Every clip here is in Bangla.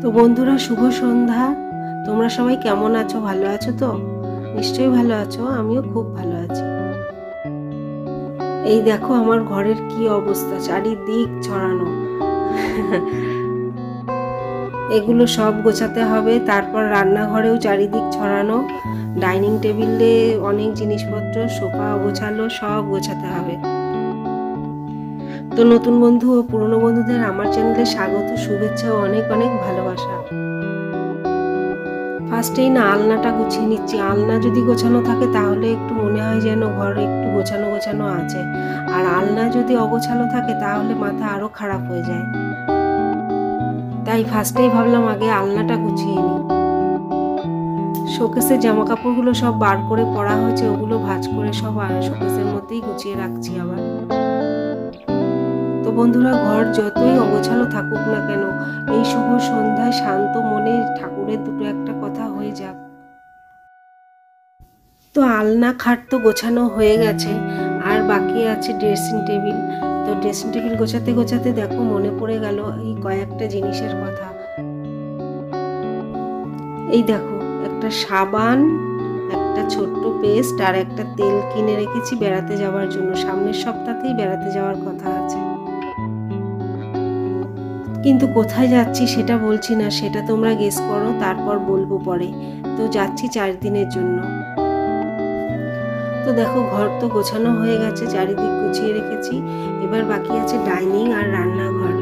তো বন্ধুরা, শুভ সন্ধ্যা। তোমরা সবাই কেমন আছো? ভালো আছো তো? নিশ্চয়ই ভালো আছো, আমিও খুব ভালো আছি। এই দেখো আমার ঘরের কি অবস্থা, চারিদিক ছড়ানো। এগুলো সব গোছাতে হবে, তারপর রান্নাঘরেও চারিদিক ছড়ানো, ডাইনিং টেবিলে অনেক জিনিসপত্র, সোফা গোছালো, সব গোছাতে হবে। তো নতুন বন্ধু ও পুরনো বন্ধুদের আমার চ্যানেলে স্বাগত, শুভেচ্ছা ও অনেক অনেক ভালোবাসা। ফার্স্টেই না আলনাটা গুছিয়ে নিচ্ছি। আলনা যদি গোছানো থাকে তাহলে একটু মনে হয় যেন ঘর একটু গোছানো গোছানো আছে, আর আলনা যদি অগোছানো থাকে তাহলে মাথা আরো খারাপ হয়ে যায়। তাই ফার্স্টেই ভাবলাম আগে আলনাটা গুছিয়ে নিই। শোকেসের জামা কাপড়গুলো সব বার করে পরা হয়েছে, ওগুলো ভাঁজ করে সব শোকেসের মধ্যেই গুছিয়ে রাখছি আবার। তো বন্ধুরা, ঘর যতই অগোছালো থাকুক না কেন, এই শুভ সন্ধ্যায় শান্ত মনে ঠাকুরের দুটো একটা কথা হয়ে যাক। তো আলনা খাট তো গোছানো হয়ে গেছে, আর বাকি আছে ড্রেসিং টেবিল। তো ড্রেসিং টেবিল গোছাতে গোছাতে দেখো মনে পড়ে গেল এই কয়েকটা জিনিসের কথা। এই দেখো, একটা সাবান, একটা ছোট্ট পেস্ট আর একটা তেল কিনে রেখেছি বেড়াতে যাওয়ার জন্য। সামনের সপ্তাহতেই বেড়াতে যাওয়ার কথা আছে, কিন্তু কোথায় যাচ্ছি সেটা বলছি না, সেটা তোমরা গেস করো, তারপর বলবো পরে। তো যাচ্ছি 4 দিনের জন্য। তো দেখো ঘর তো গোছানো হয়ে গেছে, চারিদিক গুছিয়ে রেখেছি। এবার বাকি আছে ডাইনিং আর রান্নাঘর।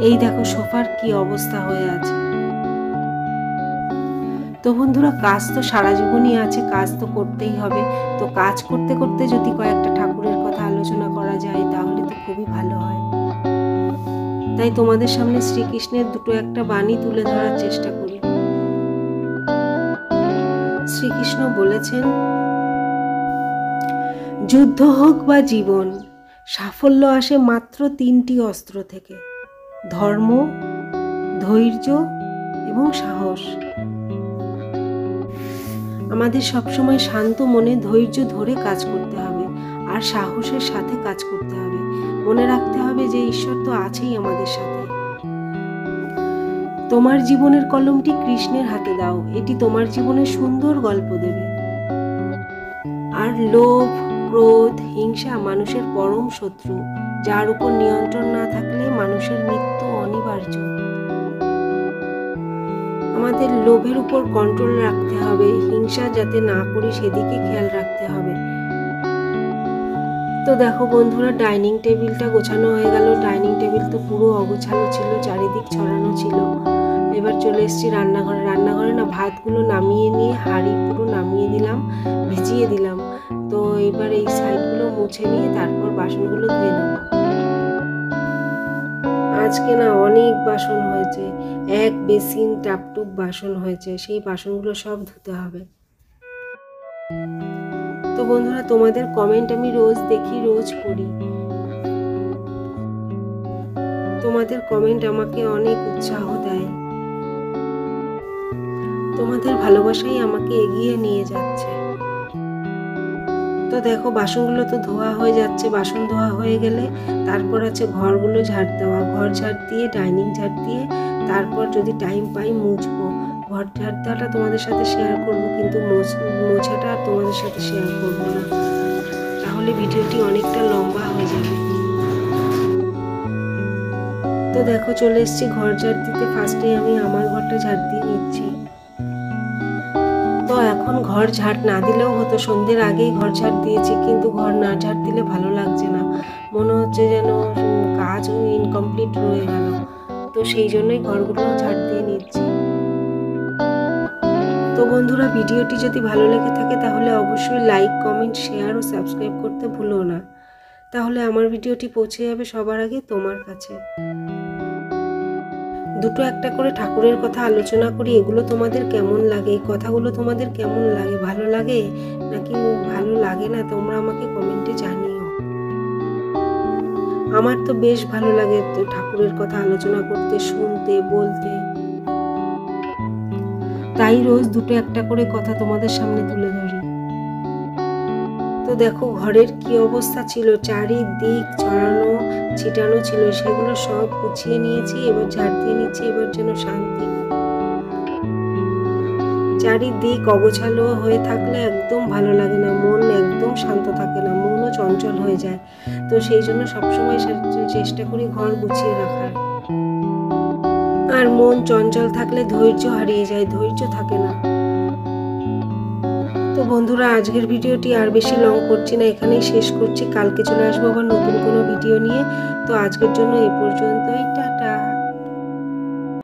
এই দেখো সোফার কি অবস্থা হয়ে আছে। তো বন্ধুরা, কাজ তো সারা জীবনই আছে, কাজ তো করতেই হবে। তো কাজ করতে করতে যদি কয়েকটা ঠাকুরের কথা আলোচনা করা যায় তাহলে তো খুবই ভালো হয়। তাই তোমাদের সামনে শ্রীকৃষ্ণের দুটো একটা বাণী তুলে ধরার চেষ্টা করি। শ্রীকৃষ্ণ বলেছেন, যুদ্ধ হোক বা জীবন, সাফল্য আসে মাত্র 3টি অস্ত্র থেকে: ধর্ম, ধৈর্য এবং সাহস। আমাদের সবসময় শান্ত মনে ধৈর্য ধরে কাজ করতে হবে, আর সাহসের সাথে কাজ করতে হবে। মনে রাখতে হবে যে ঈশ্বর তো আছেই আমাদের সাথে। তোমার জীবনের কলমটি কৃষ্ণের হাতে দাও, এটি তোমার জীবনে সুন্দর গল্প দেবে। আর লোভ, ক্রোধ, হিংসা মানুষের পরম শত্রু, যার উপর নিয়ন্ত্রণ না থাকলে মানুষের মৃত্যু অনিবার্য। আমাদের লোভের উপর কন্ট্রোল রাখতে হবে, হিংসা যাতে না করি সেদিকে খেয়াল রাখতে হবে। তো দেখো বন্ধুরা, ডাইনিং টেবিলটা গোছানো হয়ে গেল। ডাইনিং টেবিল তো পুরো অগোছালো ছিল, চারিদিক ছড়ানো ছিল। এবার চলে এসেছি রান্নাঘরে। রান্নাঘরে না ভাতগুলো নামিয়ে নিয়ে হাঁড়ি পুরো নামিয়ে দিলাম, ভিজিয়ে দিলাম। তো এবার এই সাইডগুলো মুছে নিয়ে তারপর বাসনগুলো ধুয়ে নেব। আজকে না অনেক বাসন হয়েছে, এক বেসিন টাপটুপ বাসন হয়েছে, সেই বাসনগুলো সব ধুতে হবে। তো বন্ধুরা, তোমাদের কমেন্ট আমি রোজ দেখি, রোজ পড়ি। তোমাদের কমেন্ট আমাকে অনেক উৎসাহ দেয়। তোমাদের ভালোবাসাই আমাকে এগিয়ে নিয়ে যাচ্ছে। তো দেখো বাসনগুলো তো ধোয়া হয়ে যাচ্ছে। বাসন ধোয়া হয়ে গেলে তারপর আছে ঘরগুলো ঝাড় দেওয়া। ঘর ঝাড় দিয়ে, ডাইনিং ঝাড় দিয়ে তারপর যদি টাইম পাই মুছবো। ঘর ঝাড় দেওয়াটা তোমাদের সাথে শেয়ার করবো, কিন্তু মোছাটা আর তোমাদের সাথে শেয়ার করবো না, তাহলে ভিডিওটি অনেকটা লম্বা হয়ে যাবে। তো দেখো চলে এসেছি ঘর ঝাড় দিতে। ফার্স্টে আমি আমার ঘরটা ঝাড় দিয়ে নিচ্ছি। তো এখন ঘর ঝাড় না দিলেও হতো, সন্ধ্যের আগেই ঘর ঝাড় দিয়েছি, কিন্তু ঘর না ঝাড় দিলে ভালো লাগছে না, মনে হচ্ছে যেন কাজ ইনকমপ্লিট রয়ে গেল। তো সেই জন্যই ঘরগুলো ঝাড় দিয়ে নিচ্ছি। তো বন্ধুরা, ভিডিওটি যদি ভালো লেগে থাকে তাহলে অবশ্যই লাইক, কমেন্ট, শেয়ার ও সাবস্ক্রাইব করতে ভুলো না, তাহলে আমার ভিডিওটি পৌঁছে যাবে সবার আগে তোমার কাছে। দুটো একটা করে ঠাকুরের কথা আলোচনা করি, এগুলো তোমাদের কেমন লাগে? এই কথাগুলো তোমাদের কেমন লাগে? ভালো লাগে নাকি ভালো লাগে না? তোমরা আমাকে কমেন্টে জানিও। আমার তো বেশ ভালো লাগে তো ঠাকুরের কথা আলোচনা করতে, শুনতে, বলতে। তাই রোজ দুটো একটা করে কথা তোমাদের সামনে তুলে ধরি। তো দেখো ঘরের কি অবস্থা ছিল, চারিদিক ছড়ানো ছিটানো ছিল, সেগুলো সব গুছিয়ে নিয়েছি, এবার ঝাড় দিয়ে নিচ্ছি। এবার যেন শান্তি। চারিদিক অগোছালো হয়ে থাকলে একদম ভালো লাগে না, মন একদম শান্ত থাকে না, মনও চঞ্চল হয়ে যায়। তো সেই জন্য সবসময় চেষ্টা করি ঘর গুছিয়ে রাখার। আর মন চঞ্চল থাকলে ধৈর্য হারিয়ে যায়, ধৈর্য থাকে না। তো বন্ধুরা, আজকের ভিডিওটি আর বেশি লং করছি না, এখানেই শেষ করছি। কালকে চলে আসবো আবার নতুন কোনো ভিডিও নিয়ে। তো আজকের জন্য এ পর্যন্তই, টাটা।